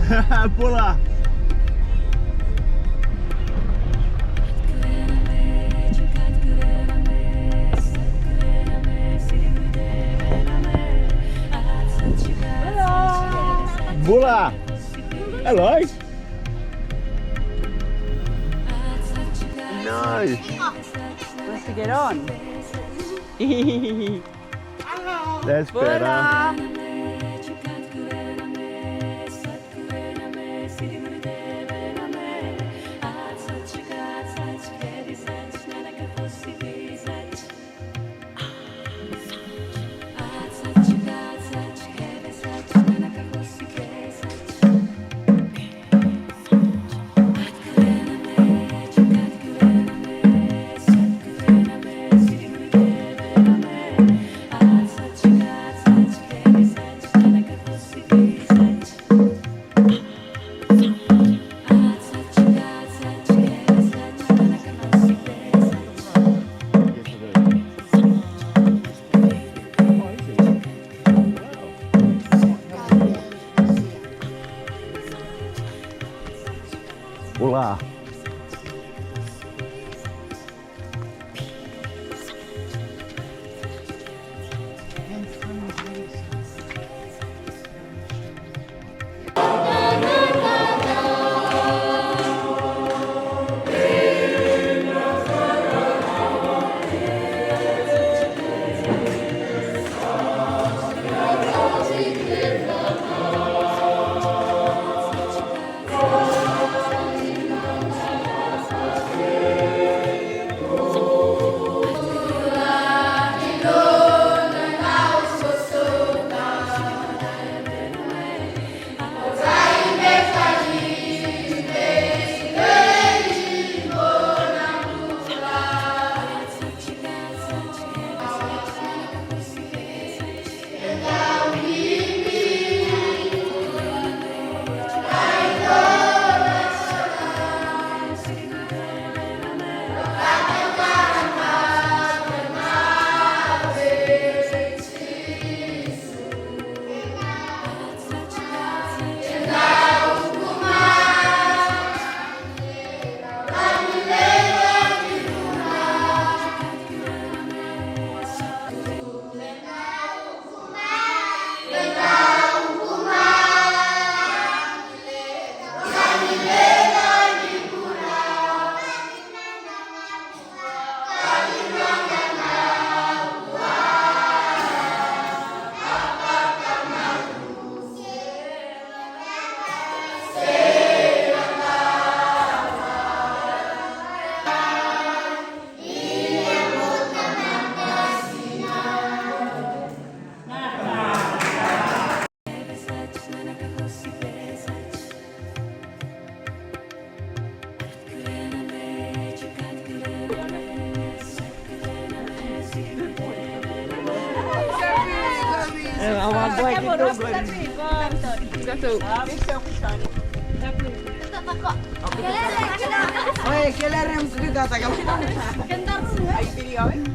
Bulla. Bulla. Hello. No. Wants to get on. That's better. Bulla.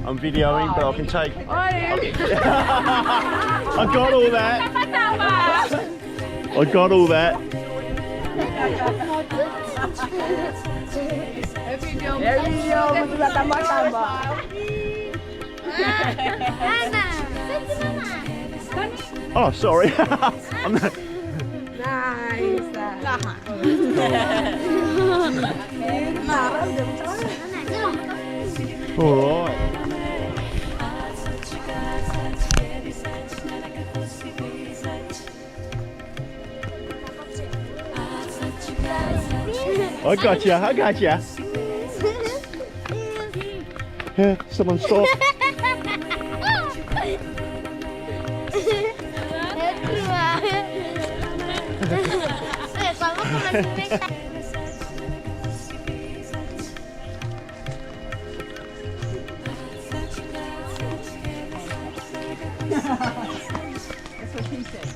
I'm videoing, but I can take. I got all that. I got all that. Oh, sorry. I'm not... All right. I got you. I got you. Yeah, someone stop. That's what she said.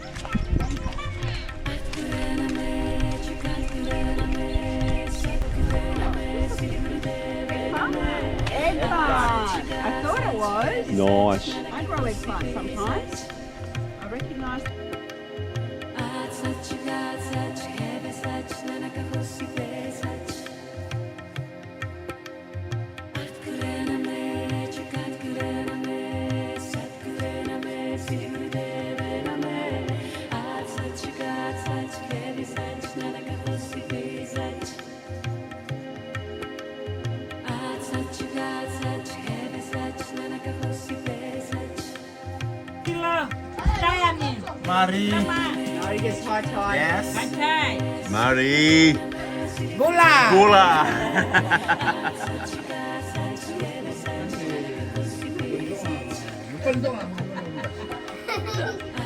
Eggplant! I thought it was. Nice. I grow eggplant sometimes. I recognise. Mari. No, he gets high tide. Yes. Okay. Mari. Gula. Gula.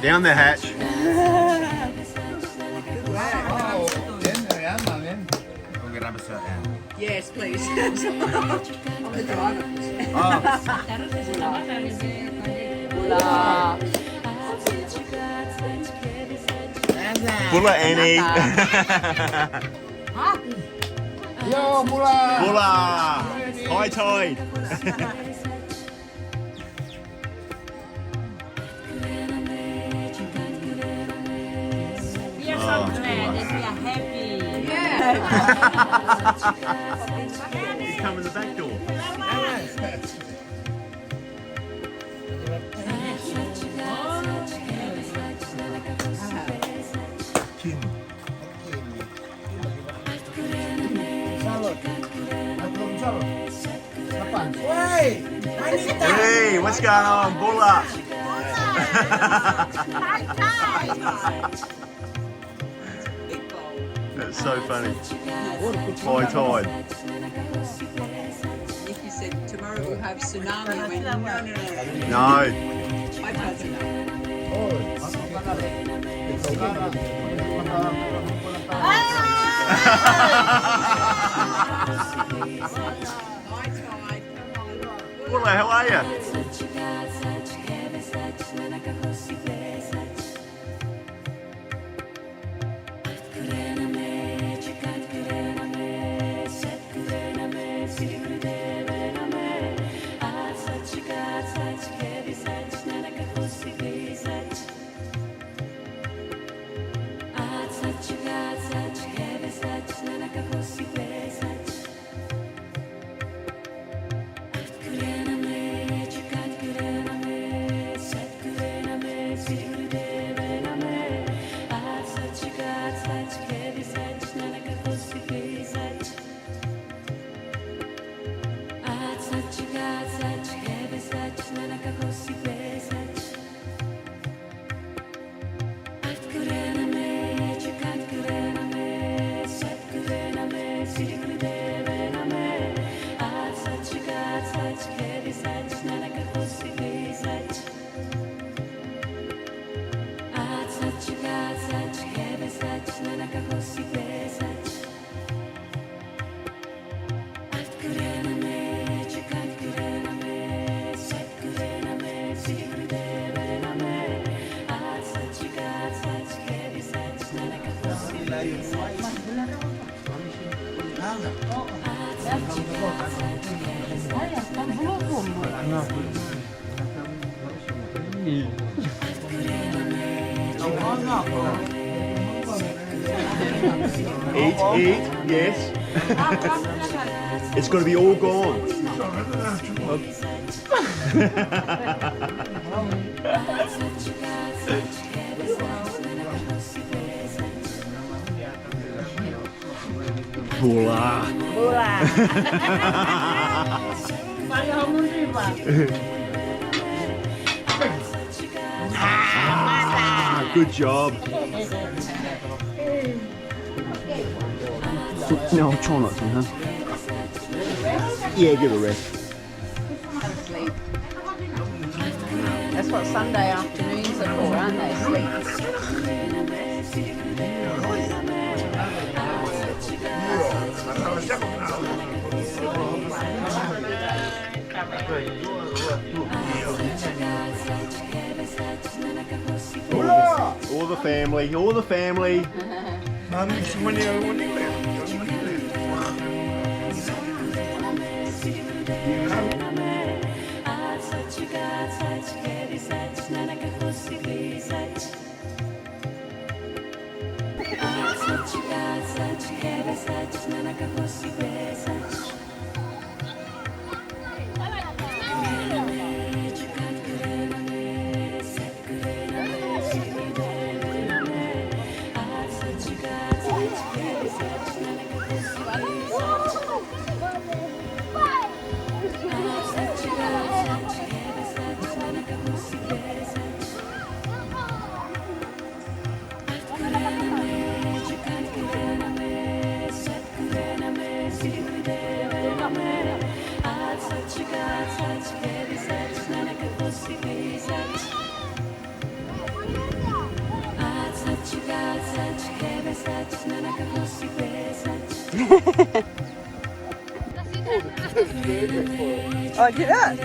Down the hatch. Yes, please. I'm the driver. Gula. Gula Annie. Yo, Mula. Gula. High tide. We are so glad and we are happy. Yeah. Come in the back door. Woi, wanita. Hey, what's going on, Gula? That's so funny. High tide. Nikki said tomorrow we'll have tsunami. I went, no. No. I tried tsunami. High tide. Gula, how are you? Eat, yes. It's going to be all gone. Gula. Good job. No, I'll try not to, huh? Yeah, give it a rest. That's what Sunday afternoons are for, aren't they? Sleep. All the family, all the family. Oh, get up.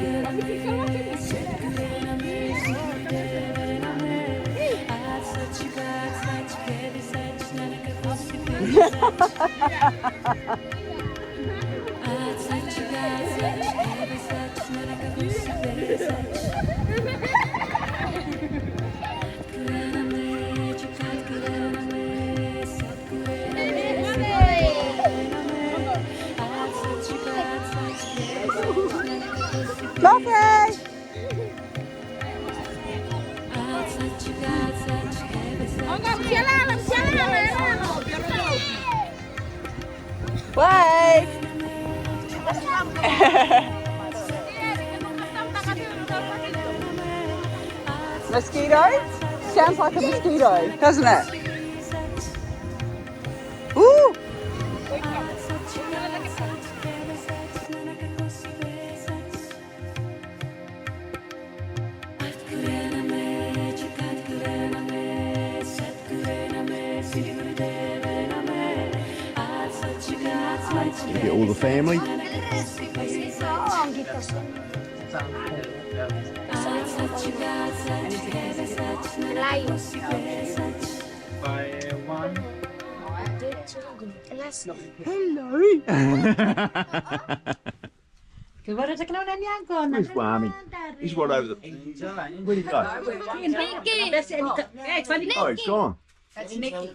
Lovely. Wave. Mosquito? Sounds like a mosquito, doesn't it? Ooh. You get all the family. Where's Wami? He's right over the... Where'd he go? Oh, he's gone. That's Nikki.